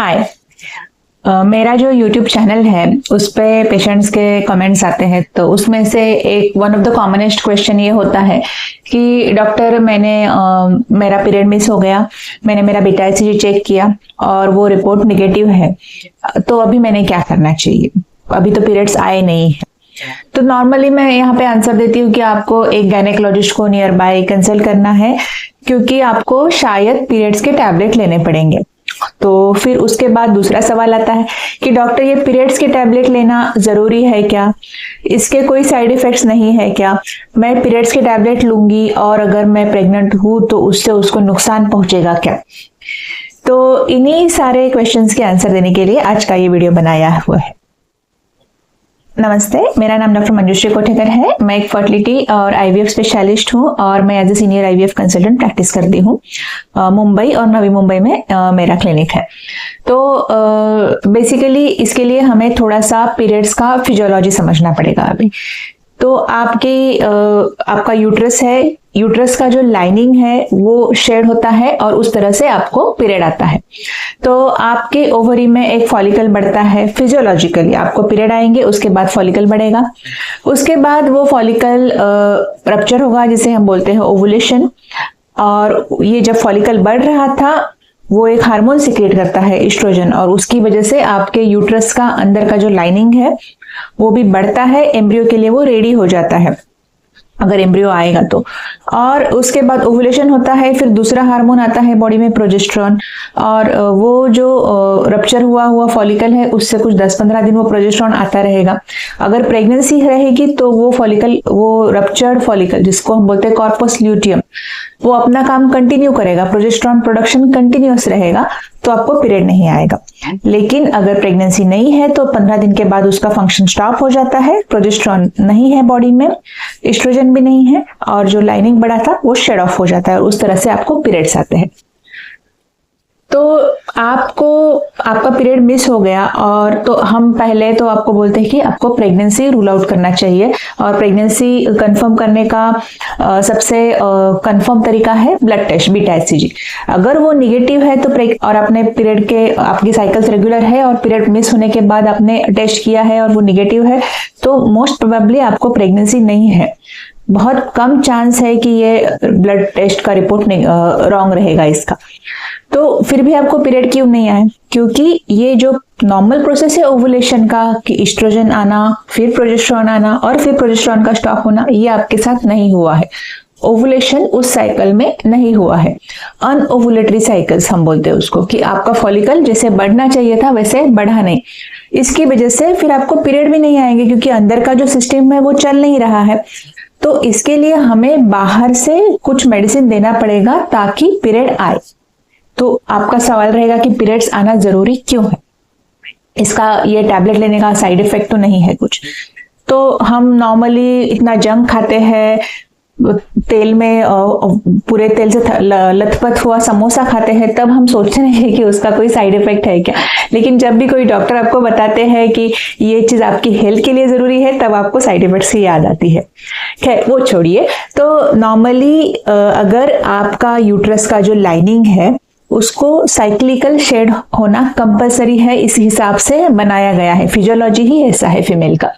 हाय। मेरा जो YouTube channel है उस पे पेशेंट्स के कमेंट्स आते हैं, तो उसमें से एक one of the commonest question ये होता है कि डॉक्टर मेरा पीरियड मिस हो गया, मैंने मेरा बीटा HCG चेक किया और वो रिपोर्ट निगेटिव है, तो अभी मैंने क्या करना चाहिए, अभी तो पीरियड्स आए नहीं है। तो नॉर्मली मैं यहाँ पे आंसर देती हूँ कि आपको एक गायनेकोलॉजिस्ट को नियर बाय कंसल्ट करना है, क्योंकि आपको शायद पीरियड्स के टैबलेट लेने पड़ेंगे। तो फिर उसके बाद दूसरा सवाल आता है कि डॉक्टर ये पीरियड्स के टैबलेट लेना जरूरी है क्या, इसके कोई साइड इफेक्ट्स नहीं है क्या, मैं पीरियड्स के टैबलेट लूंगी और अगर मैं प्रेग्नेंट हूं तो उससे उसको नुकसान पहुंचेगा क्या। तो इन्हीं सारे क्वेश्चंस के आंसर देने के लिए आज का ये वीडियो बनाया हुआ है। नमस्ते, मेरा नाम डॉक्टर मंजुश्री कोठेकर है। मैं एक फर्टिलिटी और IVF स्पेशलिस्ट हूँ और मैं as a senior IVF consultant practice करती हूँ। मुंबई और नवी मुंबई में मेरा क्लिनिक है। तो बेसिकली इसके लिए हमें थोड़ा सा पीरियड्स का फिजियोलॉजी समझना पड़ेगा अभी। तो आपका यूट्रस है, यूट्रस का जो लाइनिंग है वो शेड होता है और उस तरह से आपको पीरियड आता है। तो आपके ओवरी में एक फॉलिकल बढ़ता है, फिजियोलॉजिकली आपको पीरियड आएंगे, उसके बाद फॉलिकल बढ़ेगा, उसके बाद वो फॉलिकल रप्चर होगा जिसे हम बोलते हैं ओवुलेशन। और ये जब फॉलिकल बढ़ रहा था वो एक हार्मोन सिक्रेट करता है एस्ट्रोजन, और उसकी वजह से आपके यूट्रस का अंदर का जो लाइनिंग है वो भी बढ़ता है, एम्ब्रियो के लिए वो रेडी हो जाता है अगर एम्ब्रियो आएगा तो। और उसके बाद ओवुलेशन होता है, फिर दूसरा हार्मोन आता है बॉडी में, प्रोजेस्टेरॉन, और वो जो रप्चर हुआ फॉलिकल है उससे कुछ 10-15 दिन वो प्रोजेस्टेरॉन आता रहेगा। अगर प्रेगनेंसी रहेगी तो वो रप्चर्ड फॉलिकल जिसको हम बोलते हैं कॉर्पस ल्यूटियम, वो अपना काम कंटिन्यू करेगा, प्रोजेस्टेरॉन प्रोडक्शन कंटिन्यूअस रहेगा, तो आपको पीरियड नहीं आएगा। लेकिन अगर प्रेगनेंसी नहीं है तो 15 दिन के बाद उसका फंक्शन स्टॉप हो जाता है, प्रोजेस्टेरॉन नहीं है बॉडी में, एस्ट्रोजन भी नहीं है, और जो लाइनिंग बढ़ा था वो शेड ऑफ हो जाता है और उस तरह से आपको पीरियड्स आते हैं। तो आपका पीरियड मिस हो गया और तो हम पहले तो आपको बोलते हैं कि आपको प्रेगनेंसी रूल आउट करना चाहिए, और प्रेगनेंसी कंफर्म करने का सबसे कंफर्म तरीका है ब्लड टेस्ट, बीटा HCG। अगर वो निगेटिव है तो और आपने पीरियड के आपकी साइकिल्स रेगुलर है और पीरियड मिस होने के बाद आपने टेस्ट किया है और वो निगेटिव है, तो मोस्ट प्रोबेबली आपको प्रेगनेंसी नहीं है। बहुत कम चांस है कि ये ब्लड टेस्ट का रिपोर्ट रॉन्ग रहेगा इसका। तो फिर भी आपको पीरियड क्यों नहीं आए, क्योंकि ये जो नॉर्मल प्रोसेस है ओवुलेशन का कि एस्ट्रोजन आना, फिर प्रोजेस्टेरॉन आना और फिर प्रोजेस्टेरॉन का स्टॉप होना, ये आपके साथ नहीं हुआ है। ओवुलेशन उस साइकिल में नहीं हुआ है, अनओवुलेटरी साइकिल्स हम बोलते हैं उसको, कि आपका फॉलिकल जैसे बढ़ना चाहिए था वैसे बढ़ा नहीं। इसकी वजह से फिर आपको पीरियड भी नहीं आएंगे, क्योंकि अंदर का जो सिस्टम है वो चल नहीं रहा है। तो इसके लिए हमें बाहर से कुछ मेडिसिन देना पड़ेगा ताकि पीरियड आए। तो आपका सवाल रहेगा कि पीरियड्स आना जरूरी क्यों है, इसका ये टैबलेट लेने का साइड इफेक्ट तो नहीं है कुछ। तो हम नॉर्मली इतना जंक खाते हैं, तेल में पूरे तेल से लथपथ हुआ समोसा खाते हैं, तब हम सोचते हैं कि उसका कोई साइड इफेक्ट है क्या। लेकिन जब भी कोई डॉक्टर आपको बताते हैं कि ये चीज आपकी हेल्थ के लिए जरूरी है, तब आपको साइड इफेक्ट्स की याद आती है। खैर वो छोड़िए। तो नॉर्मली अगर आपका यूट्रस का जो लाइनिंग है उसको साइक्लिकल शेड होना कंपलसरी है, इस हिसाब से बनाया गया है, फिजियोलॉजी ही ऐसा है फीमेल का।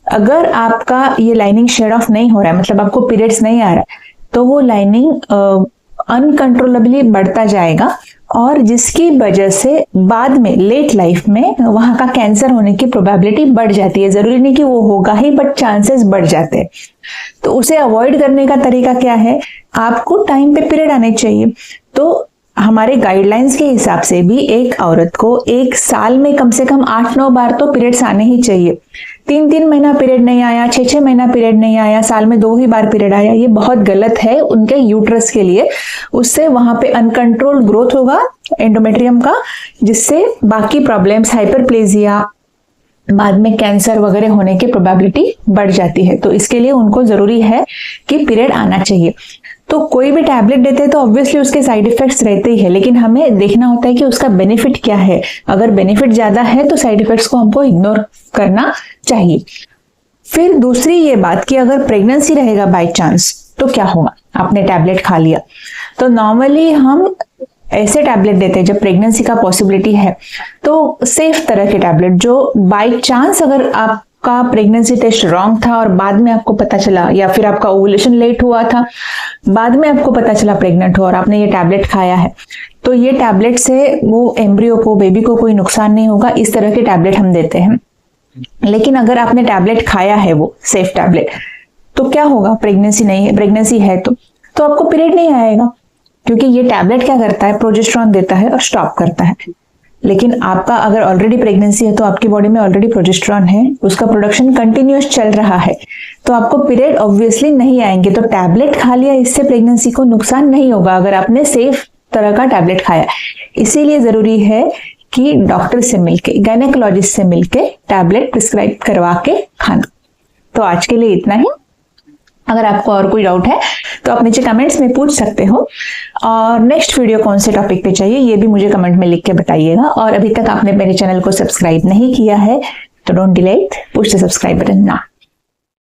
अगर आपका ये लाइनिंग शेड ऑफ नहीं हो रहा है, मतलब आपको पीरियड्स नहीं आ रहा है, तो वो लाइनिंग अनकंट्रोलेबली बढ़ता जाएगा, और जिसकी वजह से बाद में लेट लाइफ में वहां का कैंसर होने की प्रोबेबिलिटी बढ़ जाती है। जरूरी नहीं कि वो होगा ही, बट चांसेस बढ़ जाते हैं। तो उसे अवॉइड करने का तरीका क्या है, आपको टाइम पे पीरियड आने चाहिए। तो हमारे गाइडलाइंस के हिसाब से भी एक औरत को एक साल में कम से कम 8-9 बार तो पीरियड्स आने ही चाहिए। 3-3 महीना पीरियड नहीं आया, 6-6 महीना पीरियड नहीं आया, साल में 2 ही बार पीरियड आया, ये बहुत गलत है उनके यूट्रस के लिए। उससे वहां पे अनकंट्रोल्ड ग्रोथ होगा एंडोमेट्रियम का, जिससे बाकी प्रॉब्लम्स, हाइपरप्लेजिया, बाद में कैंसर वगैरह होने की प्रोबेबिलिटी बढ़ जाती है। तो इसके लिए उनको जरूरी है कि पीरियड आना चाहिए। तो कोई भी टैबलेट देते हैं तो ऑब्वियसली उसके साइड इफेक्ट्स रहते ही है, लेकिन हमें देखना होता है कि उसका बेनिफिट क्या है। अगर बेनिफिट ज्यादा है तो साइड इफेक्ट्स को हमको इग्नोर करना चाहिए। फिर दूसरी ये बात कि अगर प्रेगनेंसी रहेगा बाय चांस तो क्या होगा, आपने टैबलेट खा लिया, तो नॉर्मली हम ऐसे टैबलेट देते हैं जब प्रेगनेंसी का पॉसिबिलिटी है, तो सेफ तरह के टैबलेट जो बाय चांस अगर आपका प्रेगनेंसी टेस्ट रॉन्ग था और बाद में आपको पता चला, या फिर आपका ओवुलेशन लेट हुआ था, बाद में आपको पता चला प्रेग्नेंट हो और आपने ये टैबलेट खाया है, तो ये टैबलेट से वो एम्ब्रियो को, बेबी को कोई नुकसान नहीं होगा। इस तरह के टैबलेट हम देते हैं। लेकिन अगर आपने टैबलेट खाया है वो सेफ टैबलेट, तो क्या होगा, प्रेगनेंसी नहीं है, प्रेगनेंसी है तो आपको पीरियड नहीं आएगा, क्योंकि ये टैबलेट क्या करता है, प्रोजेस्टेरॉन देता है और स्टॉप करता है। लेकिन आपका अगर ऑलरेडी प्रेगनेंसी है तो आपकी बॉडी में ऑलरेडी प्रोजेस्टेरॉन है, उसका प्रोडक्शन कंटिन्यूअस चल रहा है, तो आपको पीरियड ऑब्वियसली नहीं आएंगे। तो टैबलेट खा लिया, इससे प्रेगनेंसी को नुकसान नहीं होगा अगर आपने सेफ तरह का टैबलेट खाया। इसीलिए जरूरी है कि डॉक्टर से मिलके, गायनेकोलॉजिस्ट से मिलके टैबलेट प्रिस्क्राइब करवा के खाना। तो आज के लिए इतना ही। अगर आपको और कोई डाउट है तो आप नीचे कमेंट्स में पूछ सकते हो, और नेक्स्ट वीडियो कौन से टॉपिक पे चाहिए ये भी मुझे कमेंट में लिख के बताइएगा। और अभी तक आपने मेरे चैनल को सब्सक्राइब नहीं किया है तो don't delay it, push the subscribe button now.